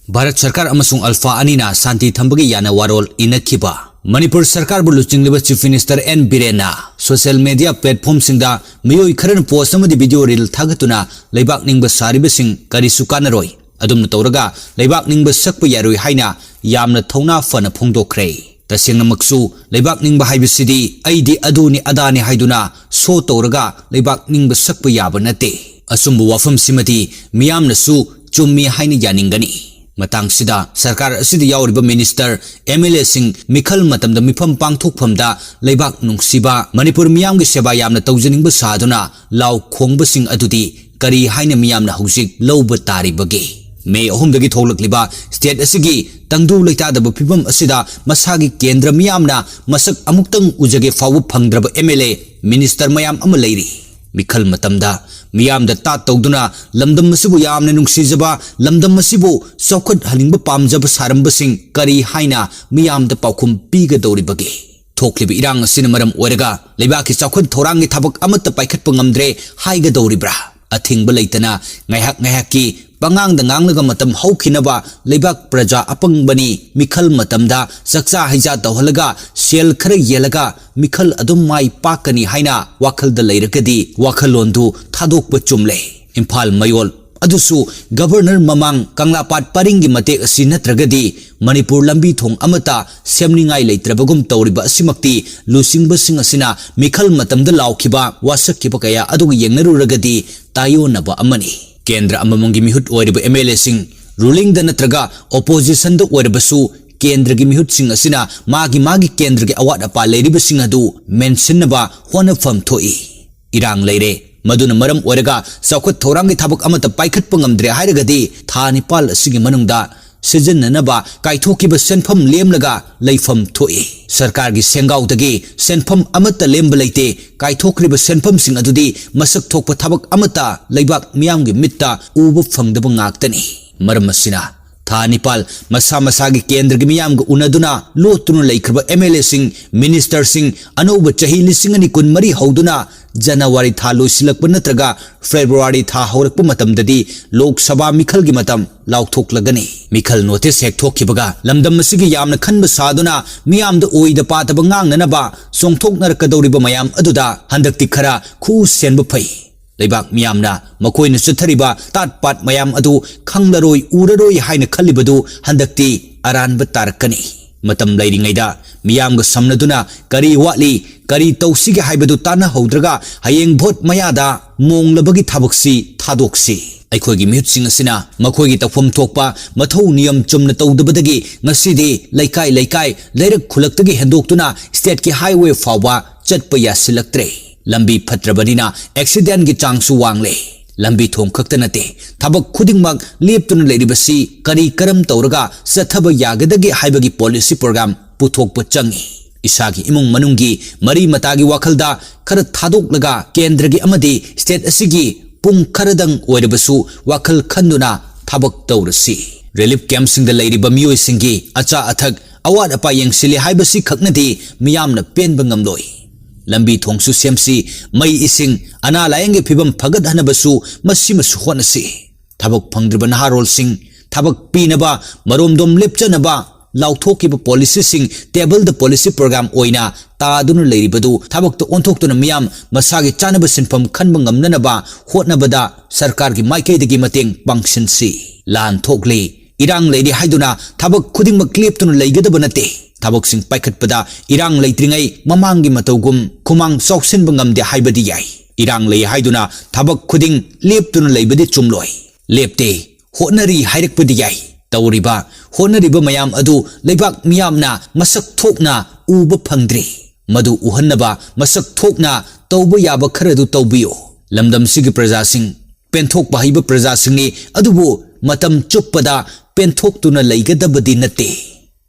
भारत सरकार अमसुंग अल्फा अनीना शांति थंबगी याना वारोल इनखिबा मणिपुर सरकार बु लुचिंगलिबा chief minister N बिरेना social media platform सिंगदा मियोई खरन post अमदि video reel थागतुना लेबाक निंगबा सारिबसिंग करिसु कानरोय अदुम तौरगा लेबाक निंगबा सकप यारोय हाइना यामना थौना फना फोंदोखरे तसेंगमक्सु लेबाक निंगबा हाइबसिदी आइदि अदुनि अदानि हाइदुना सो तौरगा लेबाक निंगबा सकप याबा नते असुंबु वाफम सिमति मियामनसु चुम्मी हाइना यानिंगनी मतंग सिदा सरकार असिद यावरिबा मिनिस्टर एमएलए सिंह मिखल मतमदा मिफम पांगथोकफमदा लेबाक नुंगसिबा मणिपुर मियामगी सेवा यामना तौजनिंगबा सादुना लाव खोंगबसिंग अदुदी करी हाइना मियामना हौजिक लौब तारिबगे मे अहुमदगी थोलकलिबा स्टेट असिगी तंगदु लेतादबा फिबम असिदा मसागी केंद्र मियामना मसक अमुक्तंग उजगे फावु फंगद्रबा एमएलए मिनिस्टर मयाम अमा लेरी मिखल मतमदा मियामदा ता तौदुना लमदम मसिबु यामना नुंगसिजबा लमदम मसिबु चौखट हलिंगबा पामजबा सारंबसिंग करी हाइना मियामदा पाउखुम पीगदौरिबगे थोकलिबा इरांग असिना मरम ओइरगा लेबाकी चौखट थौरांगी थबक अमत्ता पाइखटपा ngamdre हाइगदौरिब्रा अथिंगबा लेतना ngaihak ngaihaki pangang nganglga matam haukinaba lebak praja apangbani mikhal matamda sakcha haija tawhalaga sel khara yelaga mikhal adum mai pakani haina wakhal da leiragadi wakhalondu thadokpa chumle imphal mayol adusu governor mamang kanglapat paringi mate asi natragadi manipur lambi thong amata semningai leitrabagum tawriba asimakti lusingba sing asina mikhal matamda laukhiba wasakkiba kaya adu yengnaruragadi tayonaba amani केंद्र अममंगी मिहुट ओइरबा MLA Singh ruling the नत्रगा opposition the ओइरबसु केंद्र की मिहुट सिंह असिना मागी केंद्र के अवाद अपा लेरिबा सिंह अदु मेंशनबा होनफम थोई इरांग लेरे मदुन मरम ओइरगा सौखत थौरांगी थबक अमत पाइखटपा ngamdre हाइरगदी था निपाल असिगी मनुंगदा सिजननबा काइथोकिबा सेनफम लेमलगा लेफम थोई सरकार की सेंगाउदगी सेनफम अमत लेम्ब लेते काइथोक्रिबा सेनफम सिंह अदुदी मसक थोकपा थबक अमता लेबाक मियामगी मित्ता उबा फंगदबा ngaktani मरम असिना था निपाल मसा मसागी केंद्र की मियामग उनदुना लोतुनु लेखरबा एमएलए सिंह मिनिस्टर सिंह अनौबा चही लिसिंग अनि कुनमरी हौदुना जनवरी था लोइसिलकपा नत्रगा फेब्रुवारी था हौरकपा मतमददी लोकसभा मिखल की मतम लाउथोकलगनी मिखल नोटिस हेक थोखिबगा लमदम मसिगी यामना खनबा सादुना मियामद ओइदा पातबा ngangnanaba सोंथोकनरकदौरिबा मयाम अदुदा हंदक्ति खरा खु सेनबा फै लेबाक मियामना मखोइना चथरिबा ताटपाट मयाम अदु खंगलरोय उररोय हाइना खलिबदु हंदक्ति अरानबा तारकनी मतम लेरिङैदा मियामगा समनदुना करी वाली करी तौसिगे हाइबदु ताना हौद्रगा हयेंग भोट मयादा मोंगलबगी थाबकसी थादोक्सी अखोगी मिहुतसिंग असिना मखोगी तफम थोकपा मथौ नियम Chumna तौदबदगी ngasidi laikai laikai leirak khulakतगी हेंदोक्तुना state की हाईवे फावबा चटपा यासिलक्त्रे लंबी फत्रबनिना एक्सीडेंट की चांगसु वांगले लंबी थोंग खक्ता नते थबक खुदिंगमक लेप्तुना लेरिबसी करी करम तौरगा सथब यागदगी हाइबगी पॉलिसी प्रोग्राम पुथोकपा चंगी इसागी इमुंग मनुंगी मरी मतागी वाखलदा खर थादोकलगा केंद्र की अमदी स्टेट असिगी पुंग खरदंग ओइरबसु वाखल खंदुना थबक तौरसी रिलीफ कैंप सिंगदा लेरिबा मियोय सिंगी अचा अथक अवाद अपा यंगसिले हाइबसी खक्नदी मियामना पेनबा ngamloi लंबी थोंगसु सेमसी मई इसिंग अना लायंगे फिबम फगत हनबसु मसिमसु होनसी थबक फंगद्रबा नहारोल Singh थबक पीनबा मरोमदोम लेपचनबा लाउथोकिबा policy Singh table the policy programme ओइना तादुन लेरिबदु थबक तो ओंथोक्तुना मियाम मसागी चानबा सिनफम खनबा ngamnanaba होटनबदा सरकार की माइकेदगी मतेंग पांगसिनसी लान थोकले इरांग लेरि हाइदुना थबक खुदिंगमक लेपतुना लेगदबा नते थबक सिंह पाइखटपदा इरांग लेत्रिङै ममांगी मतौगुम खुमांग चौक्सिनबा ngamde हाइबदि याय इरांग लेय हाइदुना थबक खुदिंग लेपतुना लेबदि चुमलोय लेपते होटनरी हाइरकपदि याय तौरिबा होटनरिबा मयाम अदु लेबाक मियामना मसक थोकना उबा फंगद्रे मदु उहन्नबा मसक थोकना तौबा याबा खरदु तौबियो लमदम सिगी प्रजा सिंह पेंथोकबा हाइबा प्रजा सिंहनि अदुबो मतम चुप्पदा पेंथोक्तुना लेगदबदि नते